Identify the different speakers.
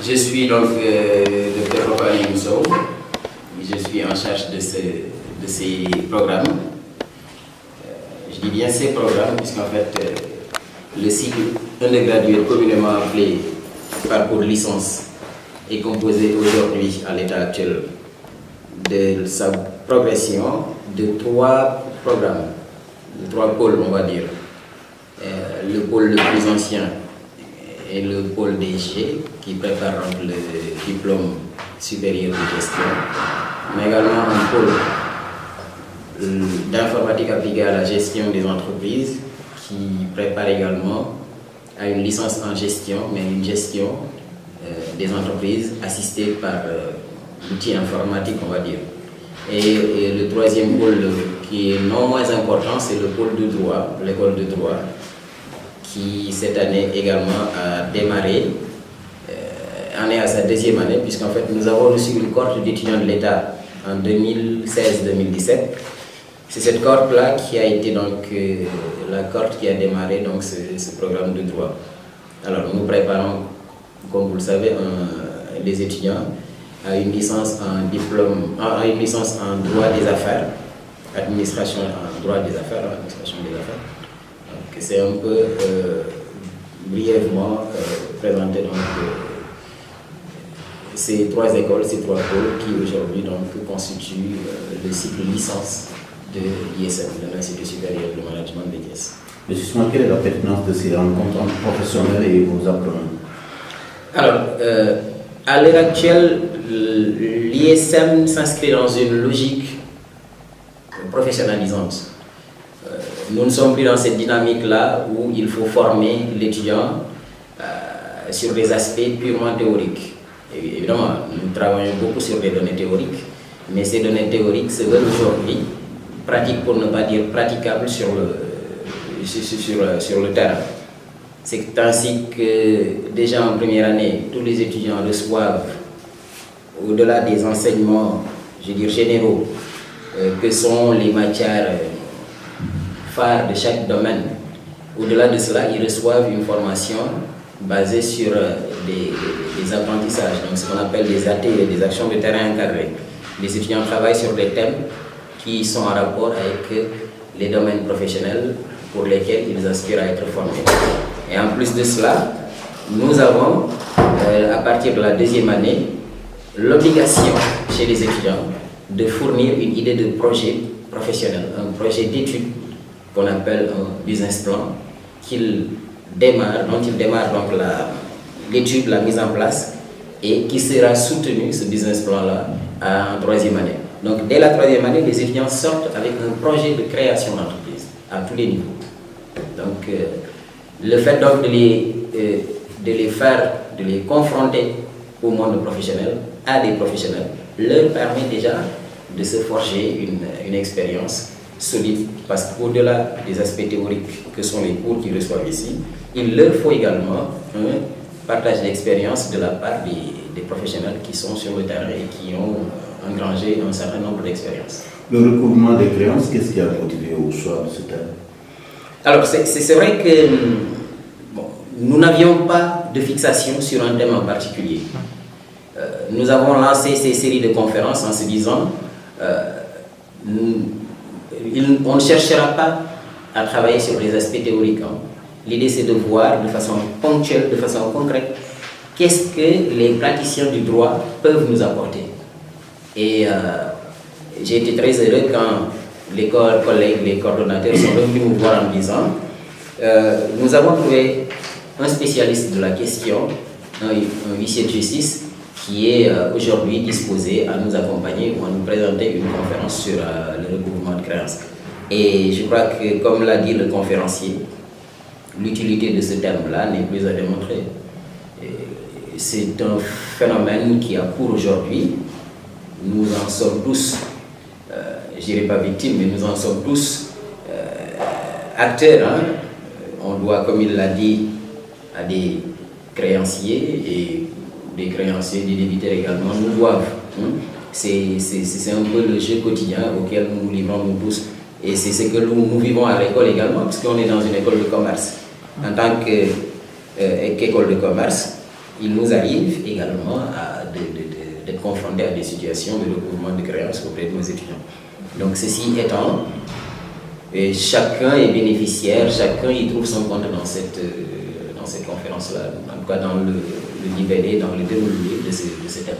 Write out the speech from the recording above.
Speaker 1: Je suis donc Dr Robali Mousso. Je suis en charge de ces programmes. Je dis bien ces programmes, puisqu'en fait, le cycle undergradué communément appelé parcours licence est composé aujourd'hui, à l'état actuel, de sa progression de 3 programmes, de 3 pôles, on va dire. Le pôle le plus ancien est le pôle DG, qui prépare donc le diplôme supérieur de gestion, mais également un pôle d'informatique appliquée à la gestion des entreprises, qui prépare également à une licence en gestion, mais une gestion des entreprises assistée par l'outil informatique, on va dire. Et le 3e pôle, qui est non moins important, c'est le pôle de droit, l'école de droit, qui cette année également a démarré, en est à sa 2e année, puisqu'en fait nous avons reçu une cohorte d'étudiants de l'État en 2016-2017. C'est cette cohorte-là qui a été donc la cohorte qui a démarré donc ce programme de droit. Alors nous préparons, comme vous le savez, les étudiants à une licence en diplôme, à une licence en droit des affaires, administration en droit des affaires, administration des affaires. Donc c'est un peu brièvement présenter donc ces 3 écoles, ces 3 pôles qui aujourd'hui donc constituent le cycle licence de l'ISM, de l'Institut supérieur de management des caisses.
Speaker 2: Mais justement, quelle est la pertinence de ces rencontres entre professionnels et vos apprenants?
Speaker 1: Alors, à l'heure actuelle, l'ISM s'inscrit dans une logique professionnalisante. Nous ne sommes plus dans cette dynamique-là où il faut former l'étudiant sur des aspects purement théoriques. Évidemment, nous travaillons beaucoup sur des données théoriques, mais ces données théoriques se veulent aujourd'hui pratiques, pour ne pas dire praticables sur le terrain. C'est ainsi que déjà en première année, tous les étudiants reçoivent, au-delà des enseignements, je veux dire généraux, que sont les matières phares de chaque domaine, au-delà de cela, ils reçoivent une formation basée sur des apprentissages, donc ce qu'on appelle des AT, des actions de terrain encadrées. Les étudiants travaillent sur des thèmes qui sont en rapport avec les domaines professionnels pour lesquels ils aspirent à être formés. Et en plus de cela, nous avons, à partir de la 2e année, l'obligation chez les étudiants de fournir une idée de projet professionnel, un projet d'étude qu'on appelle un business plan, dont ils démarrent donc l'étude, la mise en place, et qui sera soutenu, ce business plan-là, en 3e année. Donc dès la 3e année, les étudiants sortent avec un projet de création d'entreprise à tous les niveaux. Donc le fait donc de les confronter au monde professionnel, à des professionnels, leur permet déjà de se forger une expérience solide, parce qu'au-delà des aspects théoriques que sont les cours qu'ils reçoivent ici, il leur faut également un partage d'expérience de la part des professionnels qui sont sur le terrain et qui ont engrangé un certain nombre d'expériences.
Speaker 2: Le recouvrement des créances, qu'est-ce qui a motivé au choix de ce thème?
Speaker 1: Alors c'est vrai que nous n'avions pas de fixation sur un thème en particulier. Nous avons lancé ces séries de conférences en se disant on ne cherchera pas à travailler sur les aspects théoriques. L'idée c'est de voir de façon ponctuelle, de façon concrète, qu'est-ce que les praticiens du droit peuvent nous apporter. Et j'ai été très heureux quand les collègues, les coordonnateurs sont venus nous voir en disant nous avons trouvé un spécialiste de la question, un huissier de justice, qui est aujourd'hui disposé à nous accompagner ou à nous présenter une conférence sur le recouvrement de créances. Et je crois que, comme l'a dit le conférencier, l'utilité de ce thème-là n'est plus à démontrer. C'est un phénomène qui a cours aujourd'hui. Nous en sommes tous, je dirais pas victimes, mais nous en sommes tous acteurs. On doit, comme il l'a dit, à des créanciers et des créanciers, des débiteurs également, nous doivent. C'est un peu le jeu quotidien auquel nous nous livrons nous tous. Et c'est ce que nous vivons à l'école également, puisqu'on est dans une école de commerce. En tant qu'école de commerce, il nous arrive également d'être confrontés à des situations de recouvrement de créances auprès de nos étudiants. Donc ceci étant, chacun est bénéficiaire, chacun y trouve son compte dans cette conférence-là, en tout cas dans le libellé, dans le déroulé de ce thème.